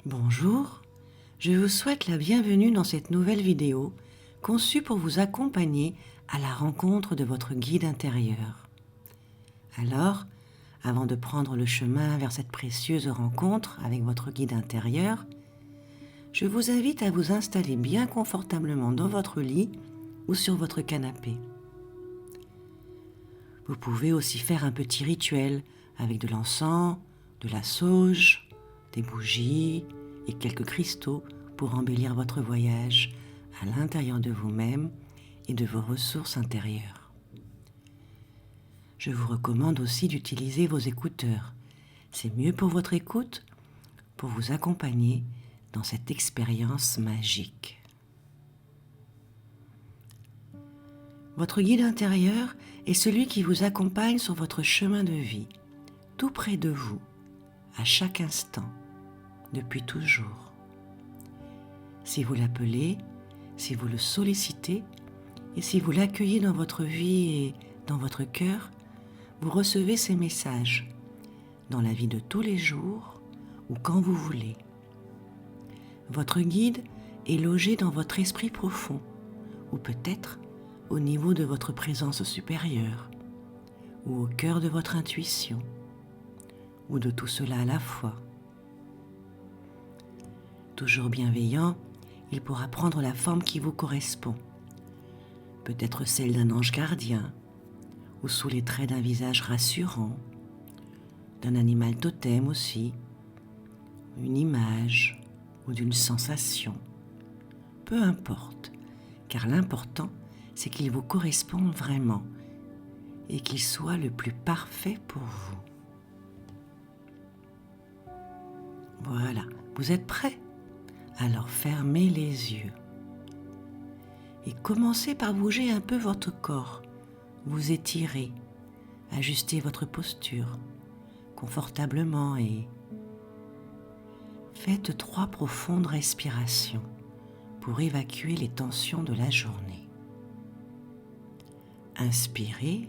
Bonjour, je vous souhaite la bienvenue dans cette nouvelle vidéo conçue pour vous accompagner à la rencontre de votre guide intérieur. Alors, avant de prendre le chemin vers cette précieuse rencontre avec votre guide intérieur, je vous invite à vous installer bien confortablement dans votre lit ou sur votre canapé. Vous pouvez aussi faire un petit rituel avec de l'encens, de la sauge, des bougies et quelques cristaux pour embellir votre voyage à l'intérieur de vous-même et de vos ressources intérieures. Je vous recommande aussi d'utiliser vos écouteurs. C'est mieux pour votre écoute, pour vous accompagner dans cette expérience magique. Votre guide intérieur est celui qui vous accompagne sur votre chemin de vie, tout près de vous, à chaque instant, depuis toujours. Si vous l'appelez, si vous le sollicitez et si vous l'accueillez dans votre vie et dans votre cœur, vous recevez ces messages dans la vie de tous les jours ou quand vous voulez. Votre guide est logé dans votre esprit profond ou peut-être au niveau de votre présence supérieure ou au cœur de votre intuition ou de tout cela à la fois. Toujours bienveillant, il pourra prendre la forme qui vous correspond, peut-être celle d'un ange gardien ou sous les traits d'un visage rassurant, d'un animal totem aussi, une image ou d'une sensation. Peu importe, car l'important, c'est qu'il vous corresponde vraiment et qu'il soit le plus parfait pour vous. Voilà, vous êtes prêts? Alors fermez les yeux et commencez par bouger un peu votre corps. Vous étirez, ajustez votre posture confortablement et faites 3 profondes respirations pour évacuer les tensions de la journée. Inspirez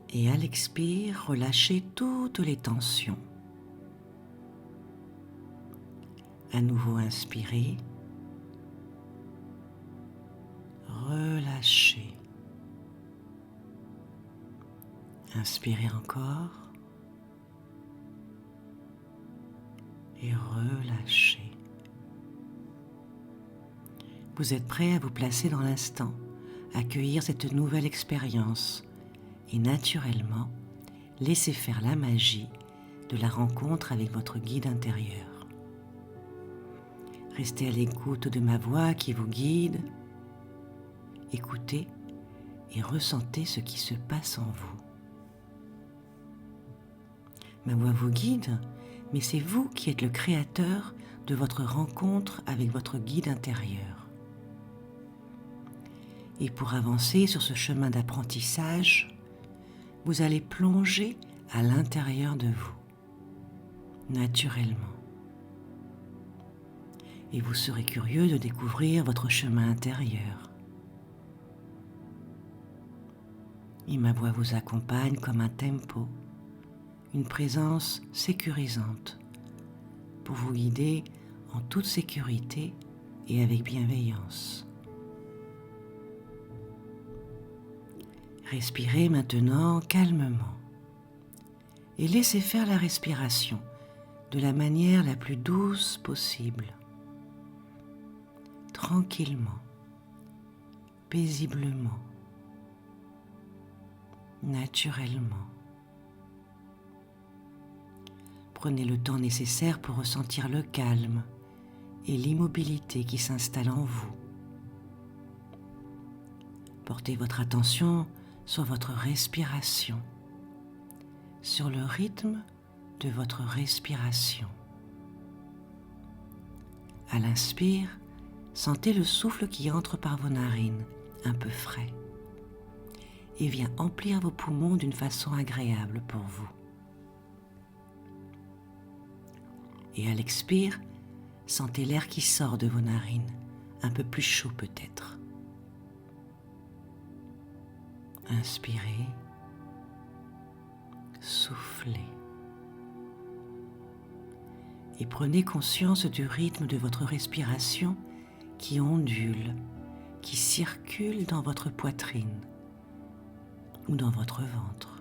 et à l'expire, relâchez toutes les tensions. À nouveau inspirez, relâchez. Inspirez encore et relâchez. Vous êtes prêt à vous placer dans l'instant, accueillir cette nouvelle expérience et naturellement, laissez faire la magie de la rencontre avec votre guide intérieur. Restez à l'écoute de ma voix qui vous guide. Écoutez et ressentez ce qui se passe en vous. Ma voix vous guide, mais c'est vous qui êtes le créateur de votre rencontre avec votre guide intérieur. Et pour avancer sur ce chemin d'apprentissage, vous allez plonger à l'intérieur de vous, naturellement. Et vous serez curieux de découvrir votre chemin intérieur. Et ma voix vous accompagne comme un tempo, une présence sécurisante pour vous guider en toute sécurité et avec bienveillance. Respirez maintenant calmement et laissez faire la respiration de la manière la plus douce possible. Tranquillement, paisiblement, naturellement. Prenez le temps nécessaire pour ressentir le calme et l'immobilité qui s'installe en vous. Portez votre attention sur votre respiration, sur le rythme de votre respiration. À l'inspire, sentez le souffle qui entre par vos narines, un peu frais, et vient emplir vos poumons d'une façon agréable pour vous. Et à l'expire, sentez l'air qui sort de vos narines, un peu plus chaud peut-être. Inspirez, soufflez. et prenez conscience du rythme de votre respiration qui ondule, qui circule dans votre poitrine ou dans votre ventre.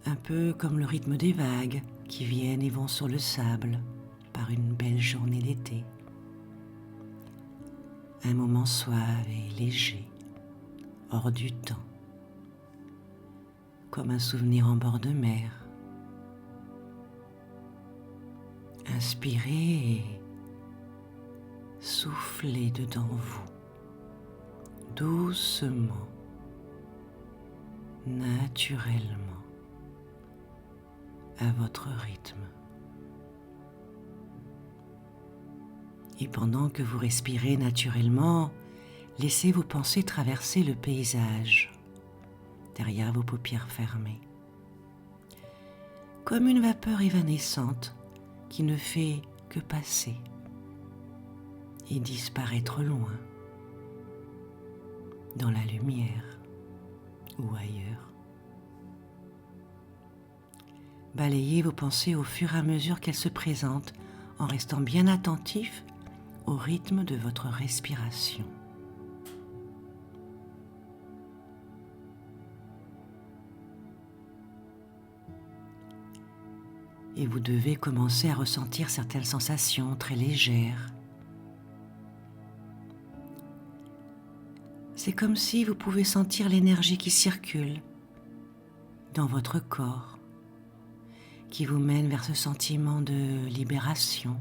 Un peu comme le rythme des vagues qui viennent et vont sur le sable par une belle journée d'été. Un moment suave et léger, hors du temps, comme un souvenir en bord de mer. Inspirez et soufflez dedans vous, doucement, naturellement, à votre rythme. Et pendant que vous respirez naturellement, laissez vos pensées traverser le paysage derrière vos paupières fermées, comme une vapeur évanescente qui ne fait que passer et disparaître loin, dans la lumière ou ailleurs. Balayez vos pensées au fur et à mesure qu'elles se présentent en restant bien attentif au rythme de votre respiration. Et vous devez commencer à ressentir certaines sensations très légères. C'est comme si vous pouvez sentir l'énergie qui circule dans votre corps, qui vous mène vers ce sentiment de libération,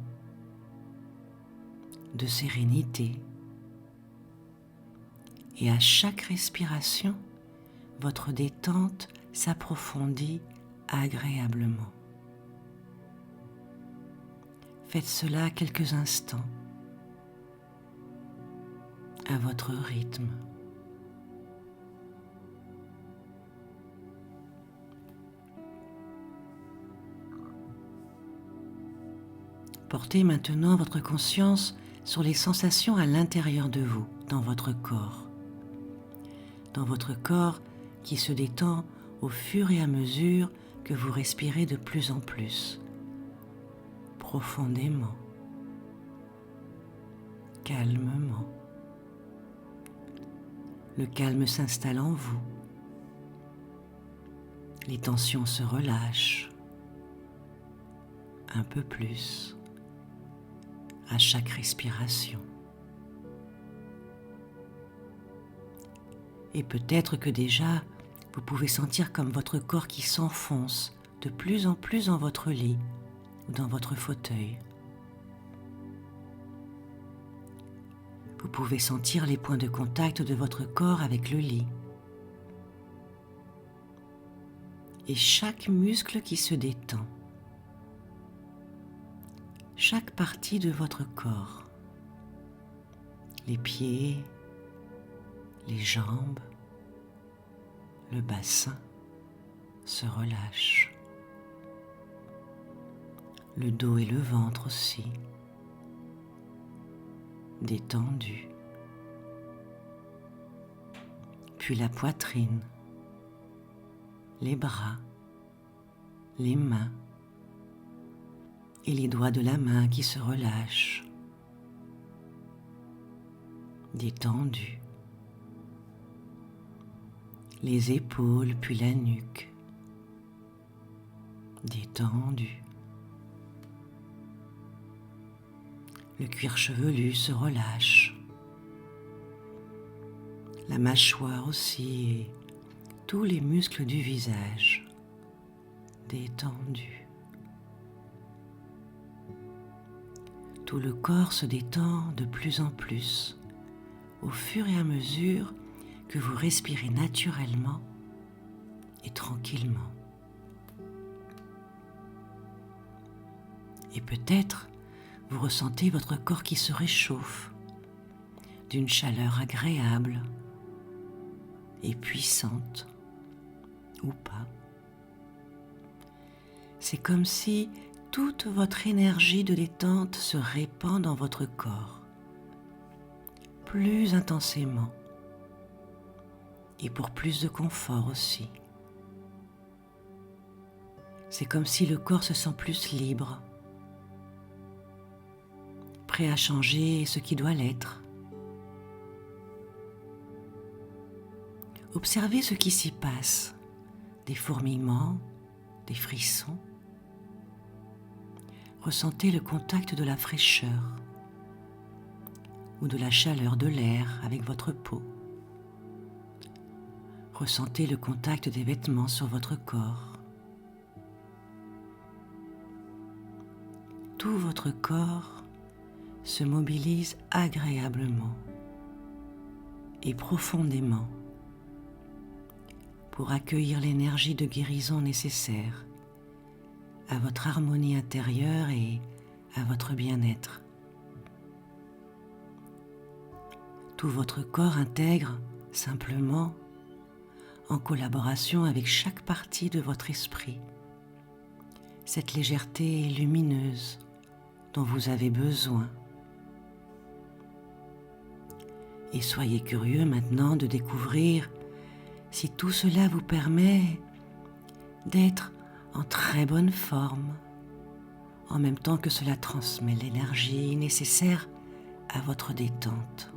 de sérénité. Et à chaque respiration, votre détente s'approfondit agréablement. Faites cela quelques instants, à votre rythme. Portez maintenant votre conscience sur les sensations à l'intérieur de vous, dans votre corps. Dans votre corps qui se détend au fur et à mesure que vous respirez de plus en plus, profondément, calmement. Le calme s'installe en vous. Les tensions se relâchent un peu plus à chaque respiration. Et peut-être que déjà, vous pouvez sentir comme votre corps qui s'enfonce de plus en plus dans votre lit ou dans votre fauteuil. Vous pouvez sentir les points de contact de votre corps avec le lit. Et chaque muscle qui se détend. Chaque partie de votre corps. Les pieds, les jambes, le bassin se relâchent. Le dos et le ventre aussi, détendus. Puis la poitrine, les bras, les mains et les doigts de la main qui se relâchent, détendus. Les épaules puis la nuque, détendus. Le cuir chevelu se relâche, la mâchoire aussi et tous les muscles du visage détendus. Tout le corps se détend de plus en plus au fur et à mesure que vous respirez naturellement et tranquillement. Et peut-être vous ressentez votre corps qui se réchauffe d'une chaleur agréable et puissante, ou pas. C'est comme si toute votre énergie de détente se répand dans votre corps, plus intensément, et pour plus de confort aussi. C'est comme si le corps se sent plus libre, prêt à changer ce qui doit l'être. Observez ce qui s'y passe, des fourmillements, des frissons. Ressentez le contact de la fraîcheur ou de la chaleur de l'air avec votre peau. Ressentez le contact des vêtements sur votre corps. Tout votre corps se mobilise agréablement et profondément pour accueillir l'énergie de guérison nécessaire à votre harmonie intérieure et à votre bien-être. Tout votre corps intègre simplement, en collaboration avec chaque partie de votre esprit, cette légèreté lumineuse dont vous avez besoin. Et soyez curieux maintenant de découvrir si tout cela vous permet d'être en très bonne forme, en même temps que cela transmet l'énergie nécessaire à votre détente.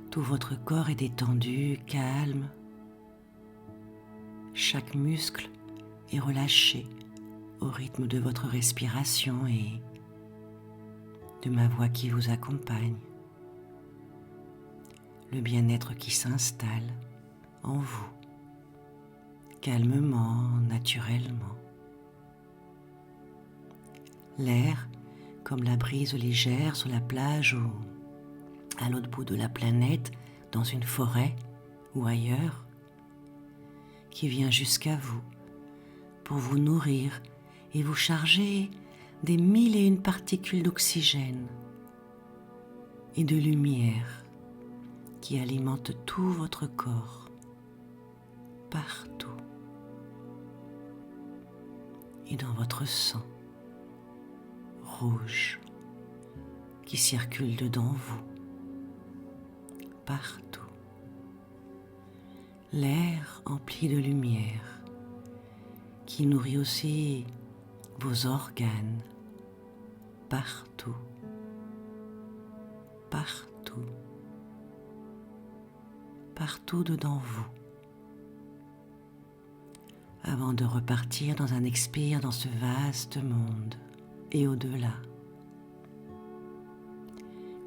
Tout votre corps est détendu, calme. Chaque muscle est relâché au rythme de votre respiration et de ma voix qui vous accompagne. Le bien-être qui s'installe en vous, calmement, naturellement. L'air, comme la brise légère sur la plage ou à l'autre bout de la planète, dans une forêt ou ailleurs, qui vient jusqu'à vous pour vous nourrir et vous charger des 1001 particules d'oxygène et de lumière qui alimentent tout votre corps, partout, et dans votre sang rouge qui circule dedans vous, partout. L'air empli de lumière qui nourrit aussi vos organes, partout, partout, partout dedans vous, avant de repartir dans un expire dans ce vaste monde et au-delà,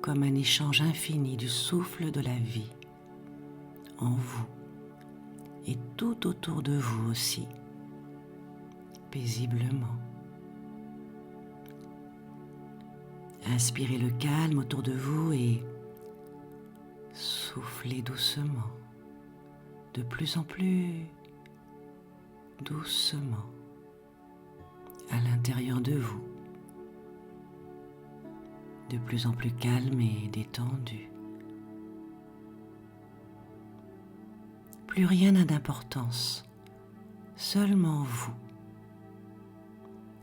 comme un échange infini du souffle de la vie en vous et tout autour de vous aussi, paisiblement. Inspirez le calme autour de vous et soufflez doucement, de plus en plus doucement, à l'intérieur de vous, de plus en plus calme et détendu. Plus rien n'a d'importance, seulement vous.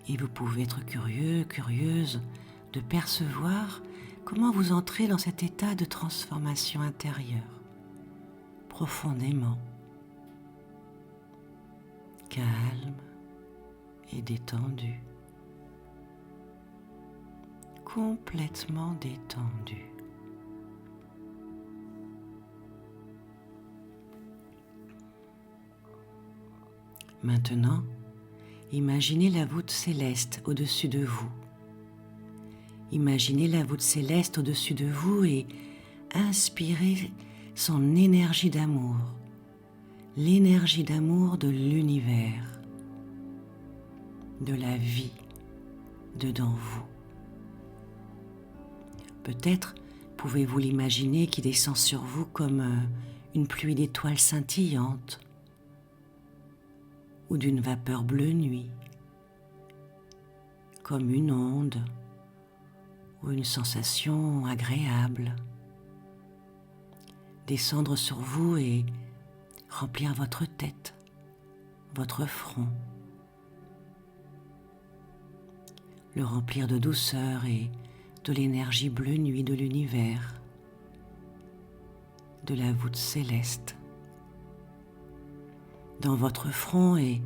Et vous pouvez être curieux, curieuse de percevoir comment vous entrez dans cet état de transformation intérieure, profondément, calme et détendu, complètement détendu. Maintenant, imaginez la voûte céleste au-dessus de vous. Imaginez la voûte céleste au-dessus de vous et inspirez son énergie d'amour, l'énergie d'amour de l'univers, de la vie dedans vous. Peut-être pouvez-vous l'imaginer qui descend sur vous comme une pluie d'étoiles scintillantes ou d'une vapeur bleue nuit, comme une onde ou une sensation agréable, descendre sur vous et remplir votre tête, votre front, le remplir de douceur et de l'énergie bleue nuit de l'univers, de la voûte céleste, dans votre front et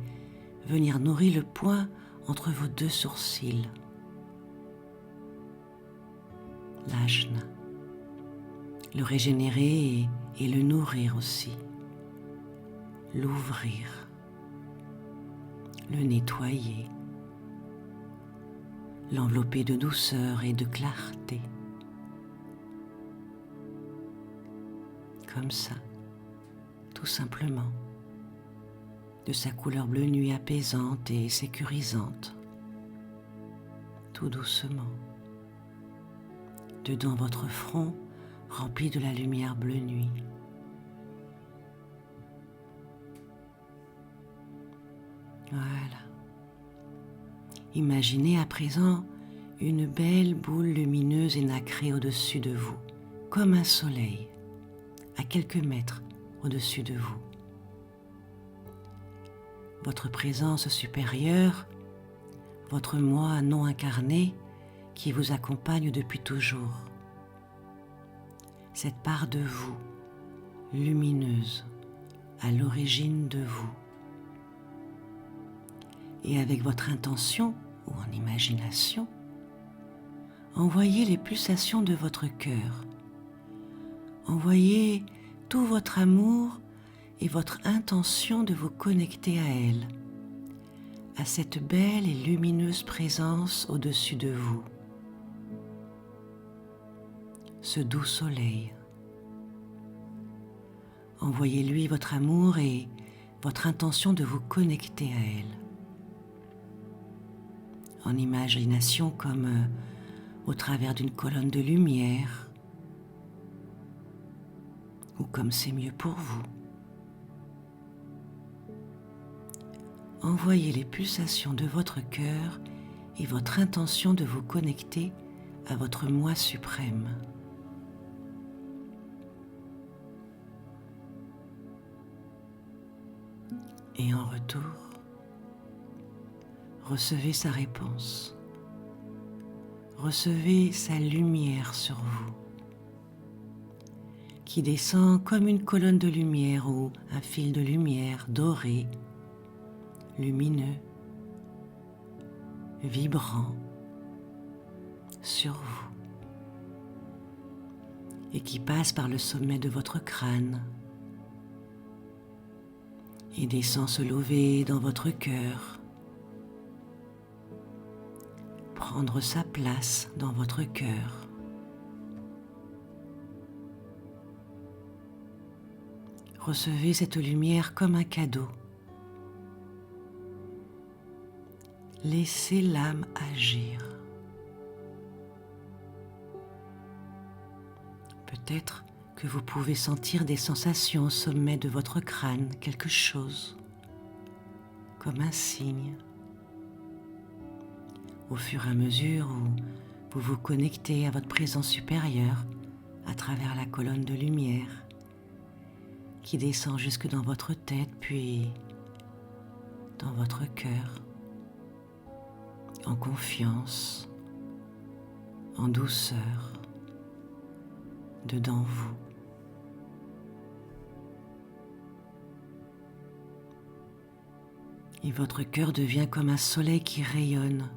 venir nourrir le point entre vos deux sourcils. L'ajna, le régénérer et le nourrir aussi, l'ouvrir, le nettoyer, l'envelopper de douceur et de clarté. Comme ça, tout simplement, de sa couleur bleu nuit apaisante et sécurisante, tout doucement, dedans votre front rempli de la lumière bleu nuit. Voilà. Imaginez à présent une belle boule lumineuse et nacrée au-dessus de vous, comme un soleil, à quelques mètres au-dessus de vous. Votre présence supérieure, votre moi non incarné qui vous accompagne depuis toujours. Cette part de vous, lumineuse, à l'origine de vous. Et avec votre intention ou en imagination, envoyez les pulsations de votre cœur. Envoyez tout votre amour et votre intention de vous connecter à elle, à cette belle et lumineuse présence au-dessus de vous. Ce doux soleil. Envoyez-lui votre amour et votre intention de vous connecter à elle. En imagination comme au travers d'une colonne de lumière ou comme c'est mieux pour vous. Envoyez les pulsations de votre cœur et votre intention de vous connecter à votre moi suprême. Et en retour, recevez sa réponse. Recevez sa lumière sur vous, qui descend comme une colonne de lumière ou un fil de lumière doré, lumineux, vibrant sur vous, et qui passe par le sommet de votre crâne et descend se lever dans votre cœur, prendre sa place dans votre cœur. Recevez cette lumière comme un cadeau. Laissez l'âme agir. Peut-être que vous pouvez sentir des sensations au sommet de votre crâne, quelque chose, comme un signe. Au fur et à mesure où vous vous connectez à votre présence supérieure à travers la colonne de lumière qui descend jusque dans votre tête puis dans votre cœur, en confiance, en douceur, dedans vous. Et votre cœur devient comme un soleil qui rayonne,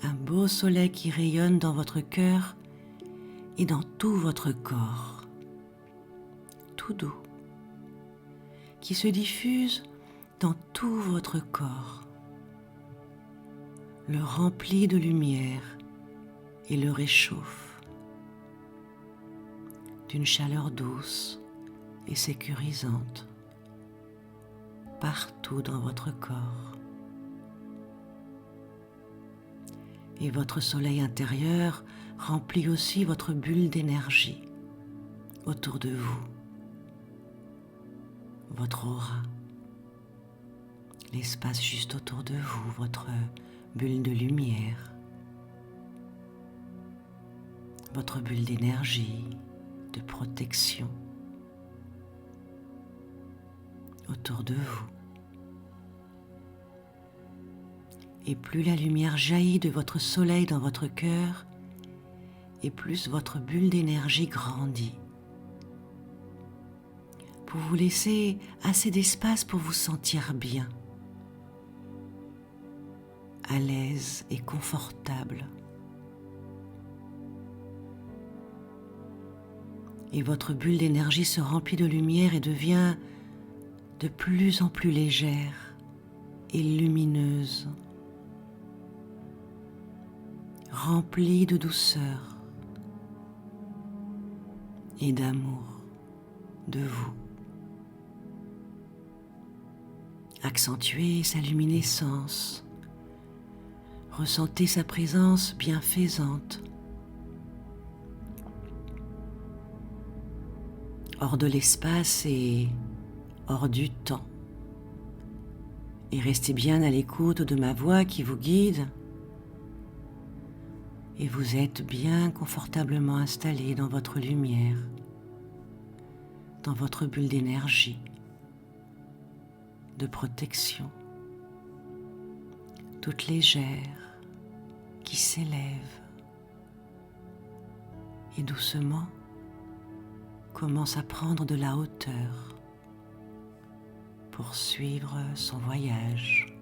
un beau soleil qui rayonne dans votre cœur et dans tout votre corps, tout doux, qui se diffuse dans tout votre corps, le remplit de lumière et le réchauffe d'une chaleur douce et sécurisante partout dans votre corps. Et votre soleil intérieur remplit aussi votre bulle d'énergie autour de vous, votre aura, l'espace juste autour de vous, votre bulle de lumière, votre bulle d'énergie, de protection autour de vous. Et plus la lumière jaillit de votre soleil dans votre cœur, et plus votre bulle d'énergie grandit. pour vous laisser assez d'espace pour vous sentir bien, à l'aise et confortable. Et votre bulle d'énergie se remplit de lumière et devient de plus en plus légère et lumineuse, remplie de douceur et d'amour de vous. Accentuez sa luminescence, ressentez sa présence bienfaisante, hors de l'espace et hors du temps. Et restez bien à l'écoute de ma voix qui vous guide. Et vous êtes bien confortablement installé dans votre lumière, dans votre bulle d'énergie, de protection, toute légère, qui s'élève et doucement commence à prendre de la hauteur pour suivre son voyage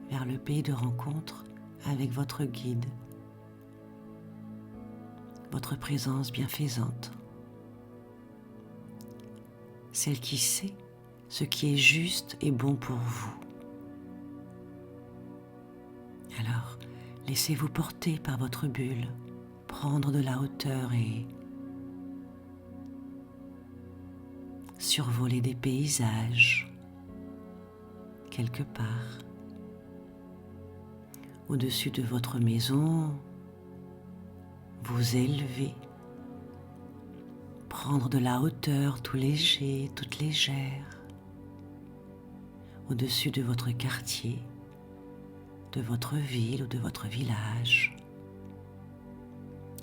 vers le pays de rencontre avec votre guide, votre présence bienfaisante, celle qui sait ce qui est juste et bon pour vous. Alors, laissez-vous porter par votre bulle, prendre de la hauteur et survoler des paysages quelque part. Au-dessus de votre maison, vous élever, prendre de la hauteur tout léger, toute légère, au-dessus de votre quartier, de votre ville ou de votre village,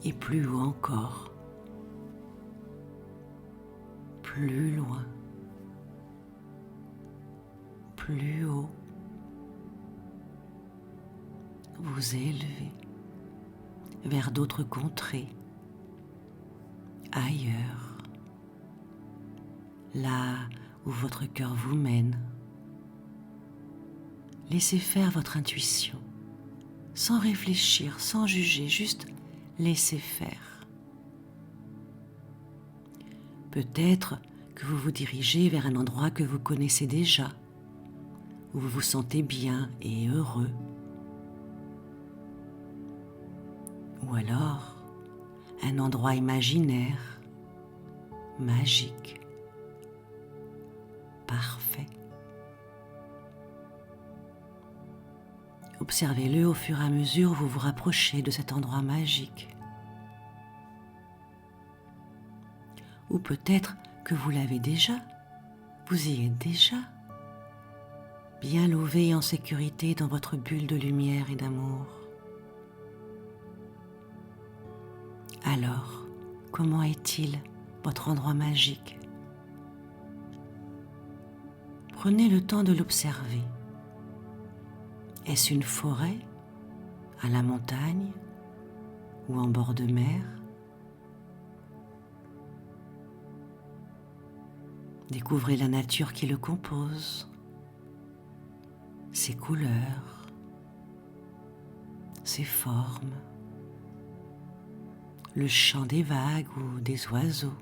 et plus haut encore, plus loin, plus haut, vous élevez vers d'autres contrées, ailleurs, là où votre cœur vous mène. Laissez faire votre intuition, sans réfléchir, sans juger, juste laissez faire. Peut-être que vous vous dirigez vers un endroit que vous connaissez déjà, où vous vous sentez bien et heureux. Ou alors, un endroit imaginaire, magique, parfait. Observez-le au fur et à mesure où vous vous rapprochez de cet endroit magique. Ou peut-être que vous l'avez déjà, vous y êtes déjà, bien lové et en sécurité dans votre bulle de lumière et d'amour. Alors, comment est-il, votre endroit magique? Prenez le temps de l'observer. Est-ce une forêt, à la montagne ou en bord de mer? Découvrez la nature qui le compose, ses couleurs, ses formes, le chant des vagues ou des oiseaux.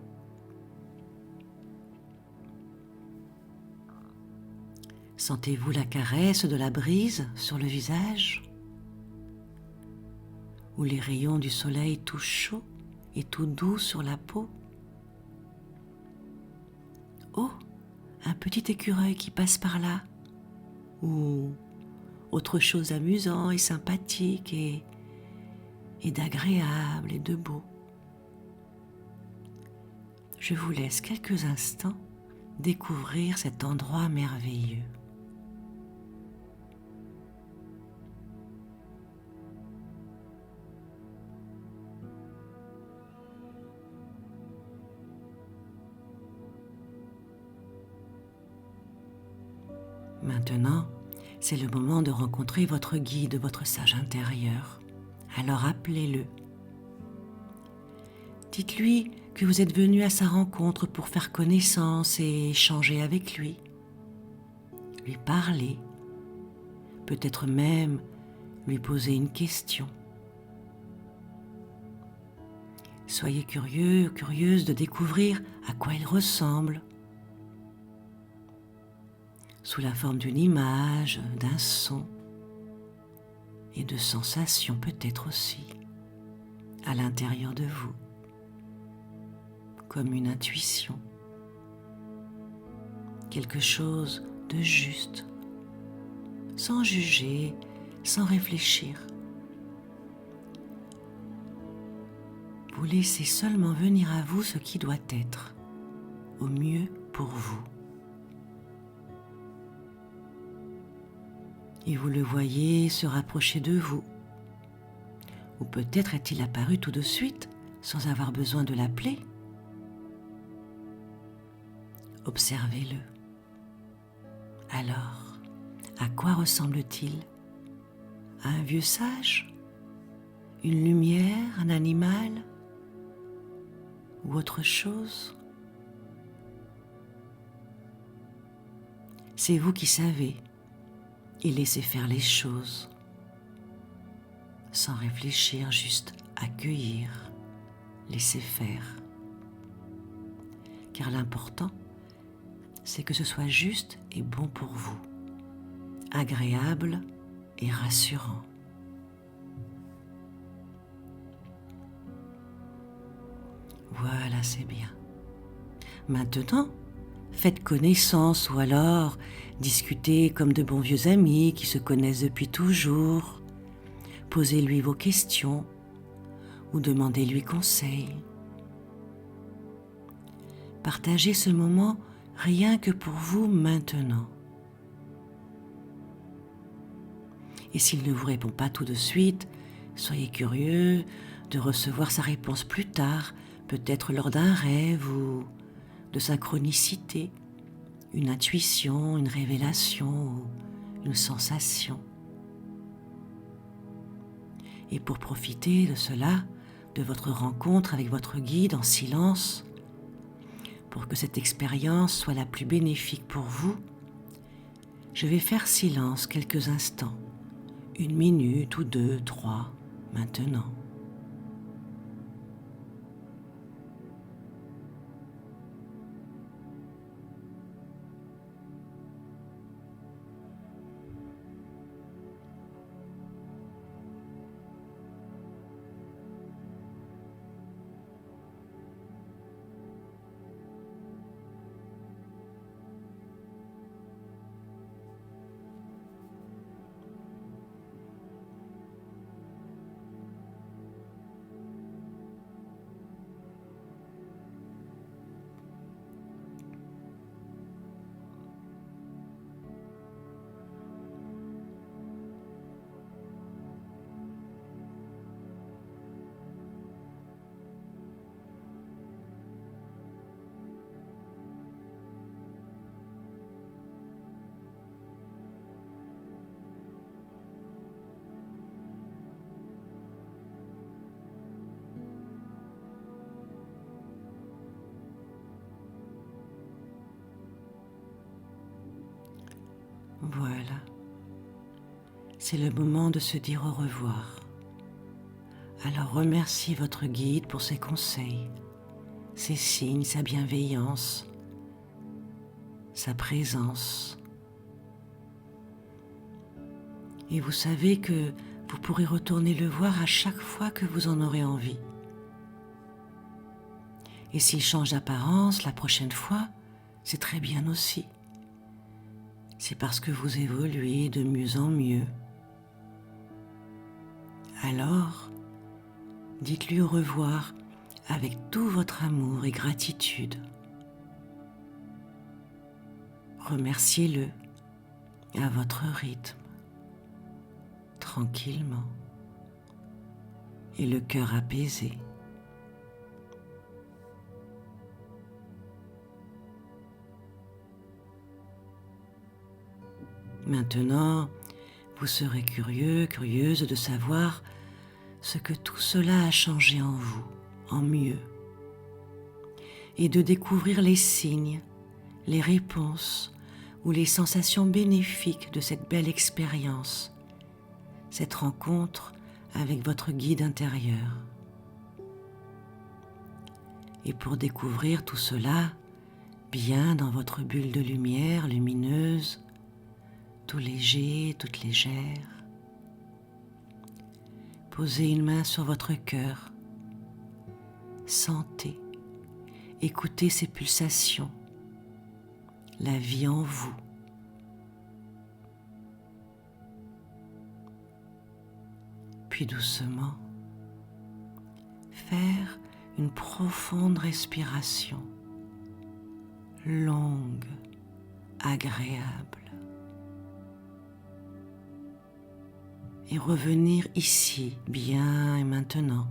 Sentez-vous la caresse de la brise sur le visage? Ou les rayons du soleil tout chauds et tout doux sur la peau? Oh, un petit écureuil qui passe par là. Ou autre chose amusant et sympathique et d'agréable et de beau. Je vous laisse quelques instants découvrir cet endroit merveilleux. Maintenant, c'est le moment de rencontrer votre guide, votre sage intérieur. Alors appelez-le. Dites-lui que vous êtes venu à sa rencontre pour faire connaissance et échanger avec lui, lui parler, peut-être même lui poser une question. Soyez curieux, curieuse de découvrir à quoi il ressemble, sous la forme d'une image, d'un son et de sensations peut-être aussi, à l'intérieur de vous, comme une intuition, quelque chose de juste, sans juger, sans réfléchir. Vous laissez seulement venir à vous ce qui doit être, au mieux pour vous. Et vous le voyez se rapprocher de vous. Ou peut-être est-il apparu tout de suite, sans avoir besoin de l'appeler. Observez-le. Alors, à quoi ressemble-t-il? À un vieux sage? Une lumière? Un animal? Ou autre chose? C'est vous qui savez, et laissez faire les choses, sans réfléchir, juste accueillir, laisser faire. Car l'important, c'est que ce soit juste et bon pour vous, agréable et rassurant. Voilà, c'est bien. Maintenant, faites connaissance ou alors discutez comme de bons vieux amis qui se connaissent depuis toujours. Posez-lui vos questions ou demandez-lui conseil. Partagez ce moment rien que pour vous maintenant. Et s'il ne vous répond pas tout de suite, soyez curieux de recevoir sa réponse plus tard, peut-être lors d'un rêve ou de synchronicité, une intuition, une révélation ou une sensation. Et pour profiter de cela, de votre rencontre avec votre guide en silence, pour que cette expérience soit la plus bénéfique pour vous, je vais faire silence quelques instants, 1 minute ou 2, 3, maintenant. Voilà, c'est le moment de se dire au revoir. Alors remerciez votre guide pour ses conseils, ses signes, sa bienveillance, sa présence. Et vous savez que vous pourrez retourner le voir à chaque fois que vous en aurez envie. Et s'il change d'apparence la prochaine fois, c'est très bien aussi. C'est parce que vous évoluez de mieux en mieux. Alors, dites-lui au revoir avec tout votre amour et gratitude. Remerciez-le à votre rythme, tranquillement, et le cœur apaisé. Maintenant, vous serez curieux, curieuse de savoir ce que tout cela a changé en vous, en mieux. et de découvrir les signes, les réponses ou les sensations bénéfiques de cette belle expérience, cette rencontre avec votre guide intérieur. Et pour découvrir tout cela, bien dans votre bulle de lumière lumineuse, tout léger, toute légère, posez une main sur votre cœur, sentez, écoutez ces pulsations, la vie en vous. Puis doucement, faire une profonde respiration, longue, agréable. Et revenir ici, bien et maintenant,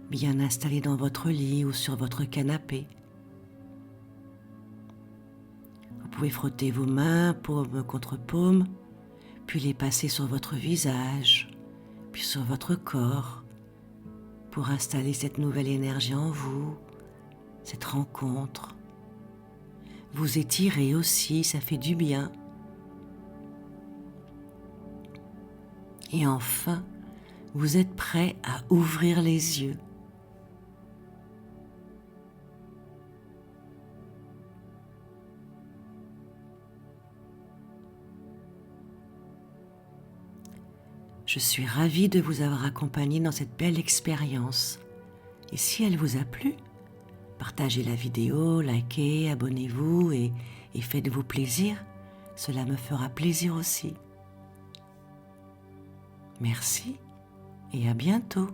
bien installé dans votre lit ou sur votre canapé. Vous pouvez frotter vos mains paume contre paume, puis les passer sur votre visage, puis sur votre corps, pour installer cette nouvelle énergie en vous, cette rencontre. Vous étirez aussi, ça fait du bien. Et enfin, vous êtes prêt à ouvrir les yeux. Je suis ravie de vous avoir accompagné dans cette belle expérience. Et si elle vous a plu, partagez la vidéo, likez, abonnez-vous et faites-vous plaisir. Cela me fera plaisir aussi. Merci et à bientôt.